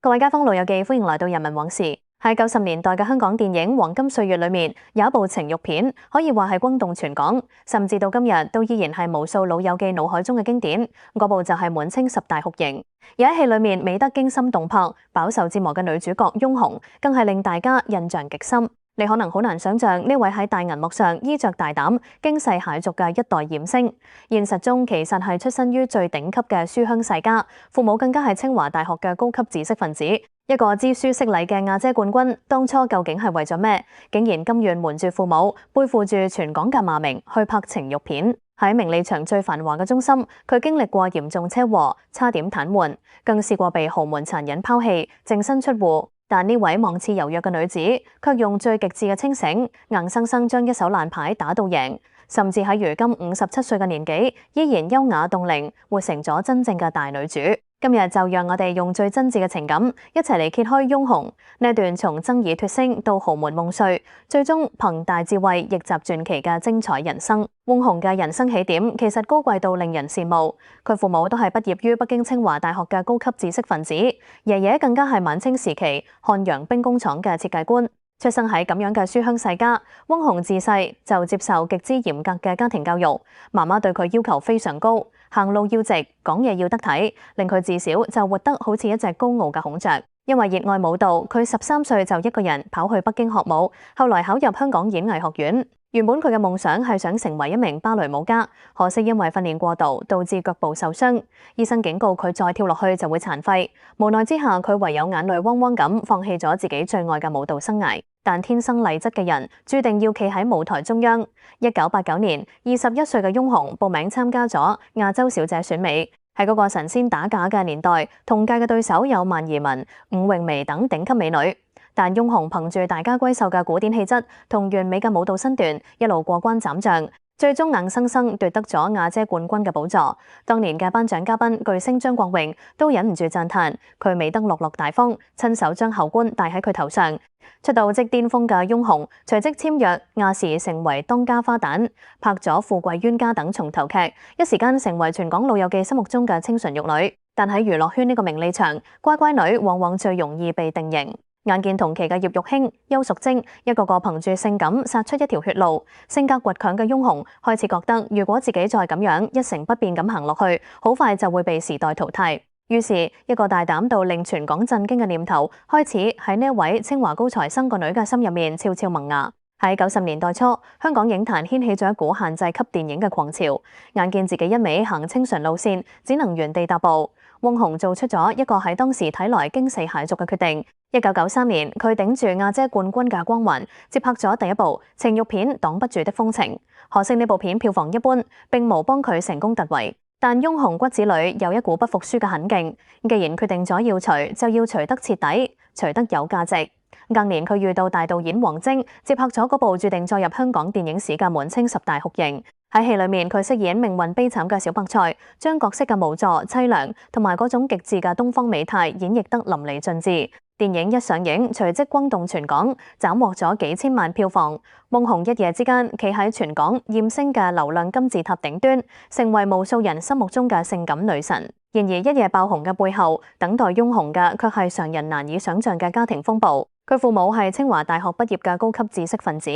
各位街坊老友記，歡迎來到人民往事。喺90年代嘅香港電影黃金歲月裏面，有一部情慾片，可以話係轟動全港，甚至到今日都依然係無數老友記腦海中嘅經典。嗰部就係滿清十大酷刑。而喺戲裏面美得驚心動魄、飽受折磨嘅女主角翁虹，更係令大家印象極深。你可能好難想象呢位喺大銀幕上衣着大膽、驚世駭俗嘅一代艷星，現實中其實係出身於最頂級嘅書香世家，父母更加係清華大學嘅高級知識分子。一個知書識禮嘅亞姐冠軍，當初究竟係為咗咩？竟然甘願瞞住父母，背負住全港嘅罵名去拍情慾片。喺名利場最繁華嘅中心，佢經歷過嚴重車禍，差點癱瘓，更試過被豪門殘忍拋棄，淨身出戶。但呢位望似柔弱嘅女子，卻用最極致嘅清醒，硬生生將一手爛牌打到贏，甚至喺如今57歲嘅年紀，依然優雅凍齡，活成咗真正嘅大女主。今日就讓我哋用最真摯嘅情感，一齊嚟揭開翁虹呢段從爭議脫星到豪門夢碎，最終憑大智慧逆襲傳奇嘅精彩人生。翁虹嘅人生起點其實高貴到令人羨慕，佢父母都係畢業於北京清華大學嘅高級知識分子，爺爺更加係晚清時期漢陽兵工廠嘅設計官。出生喺咁樣嘅書香世家，翁虹自細就接受極之嚴格嘅家庭教育，媽媽對佢要求非常高，行路要直，講嘢要得體，令佢自小就活得好似一隻高傲嘅孔雀。因為熱愛舞蹈，佢13歲就一個人跑去北京學舞，後來考入香港演藝學院。原本佢嘅夢想係想成為一名芭蕾舞家，可惜因為訓練過度，導致腳部受傷。醫生警告佢再跳落去就會殘廢。無奈之下，佢唯有眼淚汪汪咁放棄咗自己最愛嘅舞蹈生涯。但天生麗質嘅人，注定要企喺舞台中央。1989年，21歲嘅翁虹報名參加咗亞洲小姐選美。喺嗰個神仙打架嘅年代，同屆嘅對手有萬怡雯、伍詠薇等頂級美女。但翁虹憑住大家閨秀嘅古典氣質同完美嘅舞蹈身段，一路過關斬將，最終硬生生奪得咗亞姐冠軍嘅寶座。當年嘅頒獎嘉賓巨星張國榮都忍唔住讚嘆佢美得落落大方，親手將后冠戴喺佢頭上。出道即巔峰嘅翁虹隨即簽約亞視，成為當家花旦，拍咗《富貴冤家》等重頭劇，一時間成為全港老友記心目中嘅清純玉女。但喺娛樂圈呢個名利場，乖乖女往往最容易被定型。眼見同期嘅葉玉卿、邱淑貞一個個憑住性感殺出一條血路，性格倔強嘅翁虹開始覺得，如果自己再咁樣一成不變咁行落去，好快就會被時代淘汰。於是，一個大膽到令全港震驚嘅念頭開始喺呢一位清華高材生個女嘅心入面悄悄萌芽。喺90年代初，香港影壇掀起咗一股限制級電影嘅狂潮，眼見自己一味行清純路線，只能原地踏步。翁虹做出咗一個喺當時睇來驚世駭俗嘅決定。1993年，佢頂住亞姐冠軍嘅光環，接拍咗第一部情慾片《擋不住的風情》。可惜呢部片票房一般，並無幫佢成功突圍。但翁虹骨子裏有一股不服輸嘅狠勁，既然決定咗要除，就要除得徹底，除得有價值。隔年佢遇到大導演王晶，接拍咗嗰部注定載入香港電影史嘅滿清十大酷刑。喺戲裏面，佢飾演命運悲慘嘅小白菜，將角色嘅無助、凄涼同埋嗰種極致嘅東方美態演繹得淋漓盡致。電影一上映，隨即轟動全港，斬獲咗幾千萬票房。翁虹一夜之間企喺全港艷星嘅流量金字塔頂端，成為無數人心目中嘅性感女神。然而一夜爆紅嘅背後，等待翁虹嘅卻係常人難以想象嘅家庭風暴。佢父母係清華大學畢業嘅高級知識分子，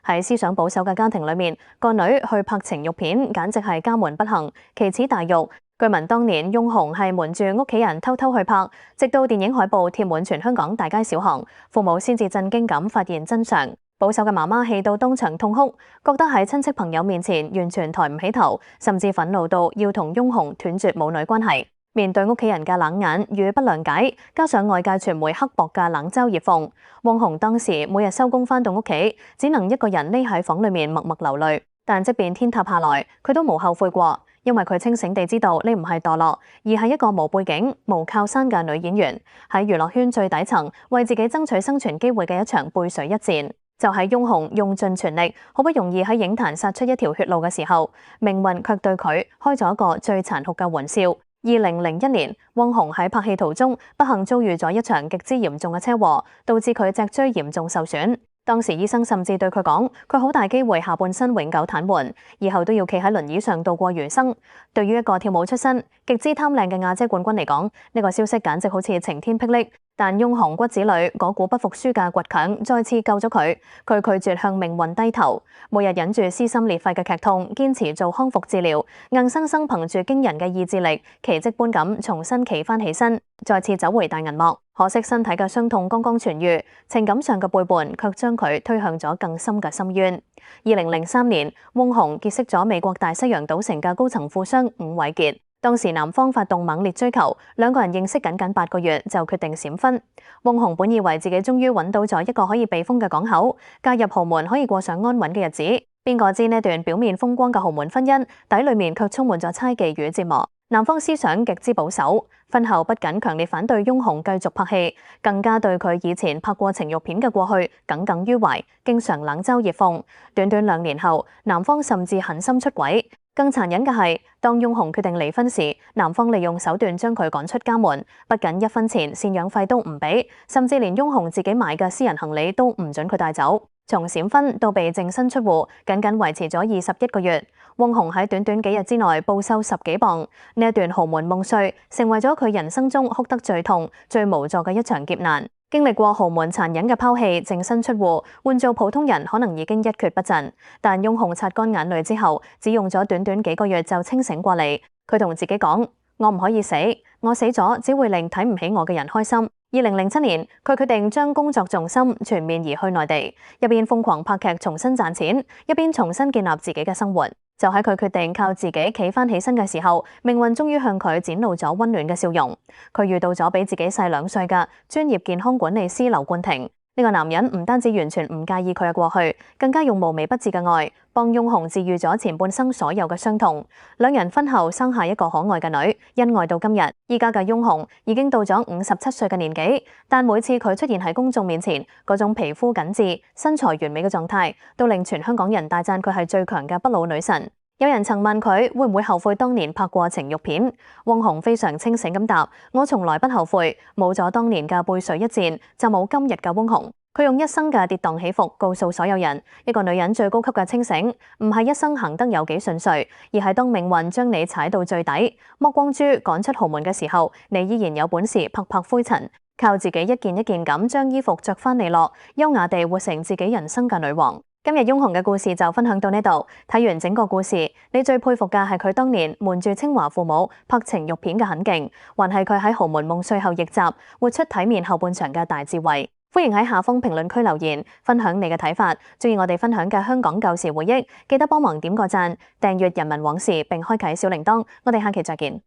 喺思想保守嘅家庭裏面，個女去拍情慾片，簡直係家門不幸，奇恥大辱。據聞當年翁虹係瞞住屋企人偷偷去拍，直到電影海報貼滿全香港大街小巷，父母先至震驚咁發現真相。保守嘅媽媽氣到當場痛哭，覺得喺親戚朋友面前完全抬唔起頭，甚至憤怒到要同翁虹斷絕母女關係。面對屋企人嘅冷眼與不諒解，加上外界傳媒刻薄嘅冷嘲熱諷，翁虹當時每日收工返到屋企，只能一個人匿喺房裏面默默流淚。但即便天塌下來，佢都冇後悔過，因為佢清醒地知道呢唔係墮落，而係一個無背景、無靠山嘅女演員，喺娛樂圈最底層為自己爭取生存機會嘅一場背水一戰。就喺翁虹用盡全力，好不容易喺影壇殺出一條血路嘅時候，命運卻對佢開咗一個最殘酷嘅玩笑。2001年，翁虹喺拍戲途中不幸遭遇咗一場極之嚴重嘅車禍，導致佢脊椎嚴重受損。當時醫生甚至對佢講，佢好大機會下半身永久癱瘓，以後都要企喺輪椅上度過餘生。對於一個跳舞出身、極之貪靚嘅亞姐冠軍嚟講，呢個消息簡直好似晴天霹靂，但翁虹骨子裏嗰股不服輸嘅倔強再次救咗佢。佢拒絕向命運低頭，每日忍住撕心裂肺嘅劇痛，堅持做康復治療，硬生生憑住驚人嘅意志力，奇蹟般咁重新企返起身，再次走回大銀幕。可惜身體嘅傷痛剛剛痊癒，情感上嘅背叛卻將佢推向咗更深嘅深淵。2003年，翁虹結識咗美國大西洋賭城嘅高層富商伍偉傑。當時男方發動猛烈追求，兩個人認識僅8個月就決定閃婚。翁虹本以為自己終於揾到咗一個可以避風嘅港口，嫁入豪門可以過上安穩嘅日子。邊個知呢段表面風光嘅豪門婚姻，底裏面卻充滿咗猜忌與折磨。男方思想極之保守，婚後不僅強烈反對翁虹繼續拍戲，更加對佢以前拍過情慾片嘅過去耿耿於懷，經常冷嘲熱諷。短短2年後，男方甚至狠心出軌。更殘忍嘅係，當翁虹決定離婚時，男方利用手段將佢趕出家門，不僅1分錢贍養費都唔俾，甚至連翁虹自己買嘅私人行李都唔准佢帶走。從閃婚到被淨身出戶，僅維持咗21個月。翁虹喺短短幾日之內暴瘦10幾磅，呢一段豪門夢碎，成為咗佢人生中哭得最痛、最無助嘅一場劫難。經歷過豪門殘忍嘅拋棄、淨身出戶，換做普通人可能已經一蹶不振。但翁虹擦乾眼淚之後，只用咗短短幾個月就清醒過嚟。佢同自己講：我唔可以死，我死咗只會令睇唔起我嘅人開心。2007年，佢決定將工作重心全面移去內地，一邊瘋狂拍劇重新賺錢，一邊重新建立自己嘅生活。就喺佢決定靠自己企返起身嘅時候，命運終於向佢展露咗溫暖嘅笑容。佢遇到咗比自己細2歲嘅專業健康管理師劉冠廷。呢個男人唔單止完全唔介意佢嘅過去，更加用無微不至嘅愛幫翁虹治癒咗前半生所有嘅傷痛。兩人婚後生下一個可愛嘅女，恩愛到今日。依家嘅翁虹已經到咗57歲嘅年紀，但每次佢出現喺公眾面前，嗰種皮膚緊緻、身材完美嘅狀態，都令全香港人大讚佢係最強嘅不老女神。有人曾問佢會唔會後悔當年拍過情慾片，翁虹非常清醒咁答：我從來不後悔，冇咗當年嘅背水一戰，就冇今日嘅翁虹。佢用一生嘅跌宕起伏，告訴所有人，一個女人最高級嘅清醒，唔係一生行得有幾順遂，而係當命運將你踩到最底，剝光豬趕出豪門嘅時候，你依然有本事拍灰塵，靠自己一件一件咁將衣服着翻利落，優雅地活成自己人生嘅女王。今日翁虹嘅故事就分享到呢度。睇完整個故事，你最佩服嘅係佢當年瞞住清華父母拍情慾片嘅狠勁，還係佢喺豪門夢碎後逆襲，活出體面後半場嘅大智慧？歡迎喺下方評論區留言，分享你嘅睇法。鍾意我哋分享嘅香港舊時回憶，記得幫忙點個讚、訂閱人民往事並開啟小鈴鐺。我哋下期再見。